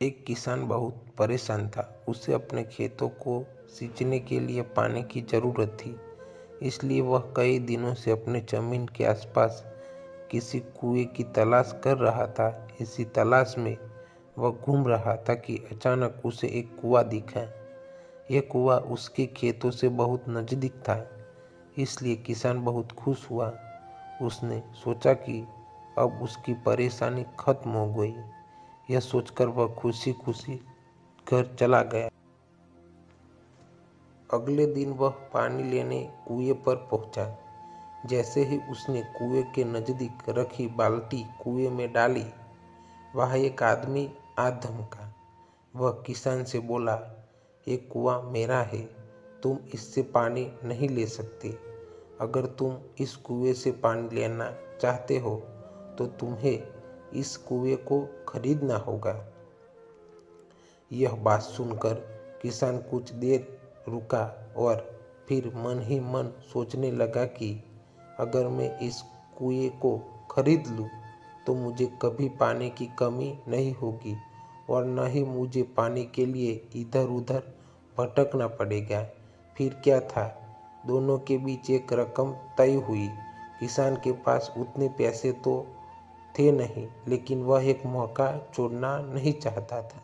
एक किसान बहुत परेशान था। उसे अपने खेतों को सींचने के लिए पानी की जरूरत थी। इसलिए वह कई दिनों से अपने जमीन के आसपास किसी कुएं की तलाश कर रहा था। इसी तलाश में वह घूम रहा था कि अचानक उसे एक कुआं दिखा। यह कुआं उसके खेतों से बहुत नजदीक था, इसलिए किसान बहुत खुश हुआ। उसने सोचा कि अब उसकी परेशानी खत्म हो गई। यह सोचकर वह खुशी खुशी घर चला गया। अगले दिन वह पानी लेने कुएं पर पहुंचा। जैसे ही उसने कुएं के नजदीक रखी बाल्टी कुएं में डाली, वहां एक आदमी आ धमका। वह किसान से बोला, ये कुआं मेरा है, तुम इससे पानी नहीं ले सकते। अगर तुम इस कुएं से पानी लेना चाहते हो तो तुम्हें इस कुएं को खरीदना होगा। यह बात सुनकर किसान कुछ देर रुका और फिर मन ही मन सोचने लगा कि अगर मैं इस कुएं को खरीद लूं तो मुझे कभी पानी की कमी नहीं होगी और न ही मुझे पानी के लिए इधर उधर भटकना पड़ेगा। फिर क्या था, दोनों के बीच एक रकम तय हुई। किसान के पास उतने पैसे तो थे नहीं, लेकिन वह एक मौका छोड़ना नहीं चाहता था।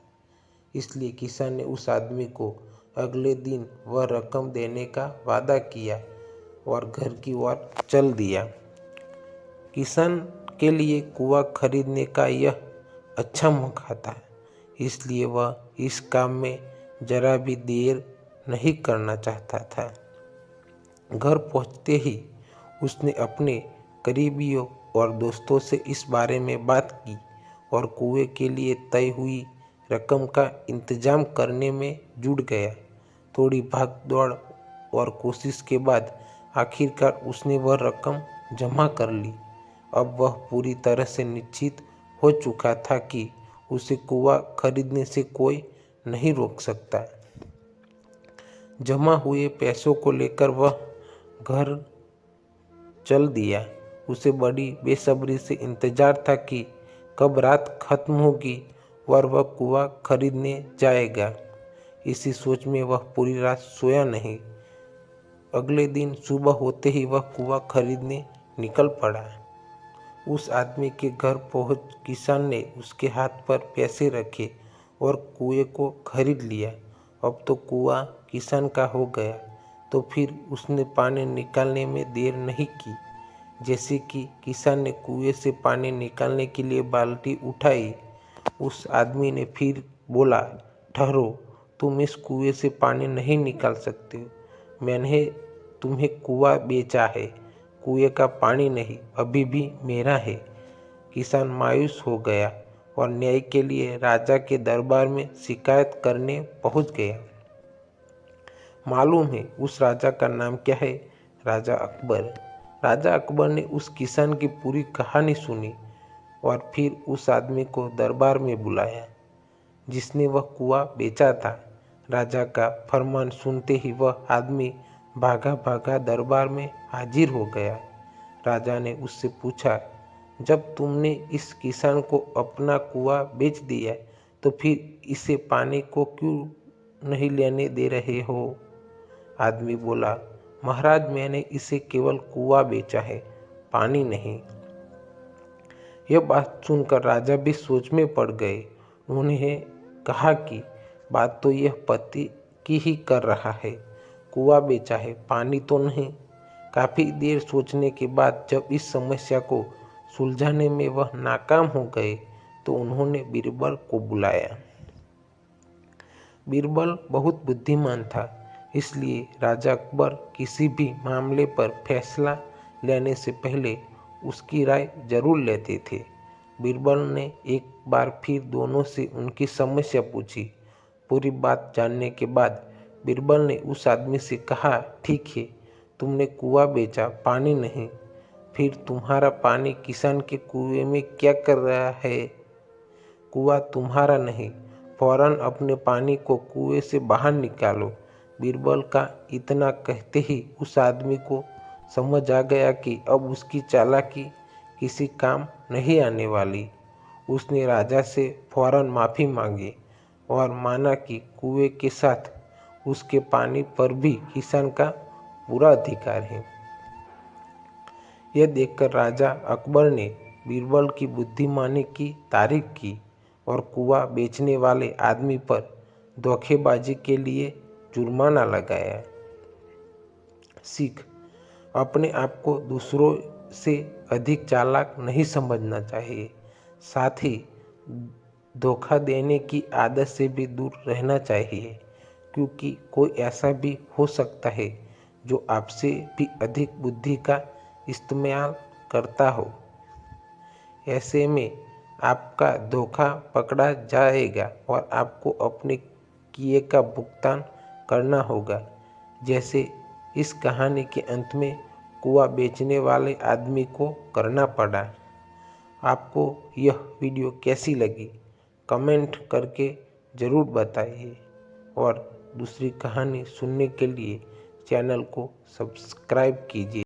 इसलिए किसान ने उस आदमी को अगले दिन वह रकम देने का वादा किया और घर की ओर चल दिया। किसान के लिए कुआं खरीदने का यह अच्छा मौका था, इसलिए वह इस काम में जरा भी देर नहीं करना चाहता था। घर पहुंचते ही उसने अपने करीबियों और दोस्तों से इस बारे में बात की और कुएं के लिए तय हुई रकम का इंतजाम करने में जुट गया। थोड़ी भाग दौड़ और कोशिश के बाद आखिरकार उसने वह रकम जमा कर ली। अब वह पूरी तरह से निश्चित हो चुका था कि उसे कुआं खरीदने से कोई नहीं रोक सकता। जमा हुए पैसों को लेकर वह घर चल दिया। उसे बड़ी बेसब्री से इंतजार था कि कब रात खत्म होगी और वह कुआं खरीदने जाएगा। इसी सोच में वह पूरी रात सोया नहीं। अगले दिन सुबह होते ही वह कुआं खरीदने निकल पड़ा। उस आदमी के घर पहुंच किसान ने उसके हाथ पर पैसे रखे और कुएं को खरीद लिया। अब तो कुआं किसान का हो गया। तो फिर उसने पानी निकालने में देर नहीं की। जैसे कि किसान ने कुएं से पानी निकालने के लिए बाल्टी उठाई, उस आदमी ने फिर बोला, ठहरो, तुम इस कुएं से पानी नहीं निकाल सकते। मैंने तुम्हें कुआं बेचा है, कुएं का पानी नहीं, अभी भी मेरा है। किसान मायूस हो गया और न्याय के लिए राजा के दरबार में शिकायत करने पहुंच गया। मालूम है उस राजा का नाम क्या है? राजा अकबर। राजा अकबर ने उस किसान की पूरी कहानी सुनी और फिर उस आदमी को दरबार में बुलाया जिसने वह कुआं बेचा था। राजा का फरमान सुनते ही वह आदमी भागा भागा दरबार में हाजिर हो गया। राजा ने उससे पूछा, जब तुमने इस किसान को अपना कुआं बेच दिया तो फिर इसे पानी को क्यों नहीं लेने दे रहे हो? आदमी बोला, महाराज, मैंने इसे केवल कुआं बेचा है, पानी नहीं। यह बात सुनकर राजा भी सोच में पड़ गए। उन्होंने कहा कि बात तो यह पति की ही कर रहा है, कुआं बेचा है, पानी तो नहीं। काफी देर सोचने के बाद जब इस समस्या को सुलझाने में वह नाकाम हो गए तो उन्होंने बीरबल को बुलाया। बीरबल बहुत बुद्धिमान था, इसलिए राजा अकबर किसी भी मामले पर फैसला लेने से पहले उसकी राय जरूर लेते थे। बीरबल ने एक बार फिर दोनों से उनकी समस्या पूछी। पूरी बात जानने के बाद बीरबल ने उस आदमी से कहा, ठीक है, तुमने कुआं बेचा, पानी नहीं, फिर तुम्हारा पानी किसान के कुएं में क्या कर रहा है? कुआं तुम्हारा नहीं, फौरन अपने पानी को कुएं से बाहर निकालो। बीरबल का इतना कहते ही उस आदमी को समझ आ गया कि अब उसकी चालाकी किसी काम नहीं आने वाली। उसने राजा से फौरन माफ़ी मांगी और माना कि कुएं के साथ उसके पानी पर भी किसान का पूरा अधिकार है। यह देखकर राजा अकबर ने बीरबल की बुद्धिमानी की तारीफ की और कुआं बेचने वाले आदमी पर धोखेबाजी के लिए जुर्माना लगाया। सीख: अपने आप को दूसरों से अधिक चालाक नहीं समझना चाहिए। साथ ही धोखा देने की आदत से भी दूर रहना चाहिए, क्योंकि कोई ऐसा भी हो सकता है जो आपसे भी अधिक बुद्धि का इस्तेमाल करता हो। ऐसे में आपका धोखा पकड़ा जाएगा और आपको अपने किए का भुगतान करना होगा। जैसे इस कहानी के अंत में कुआं बेचने वाले आदमी को करना पड़ा। आपको यह वीडियो कैसी लगी कमेंट करके ज़रूर बताइए और दूसरी कहानी सुनने के लिए चैनल को सब्सक्राइब कीजिए।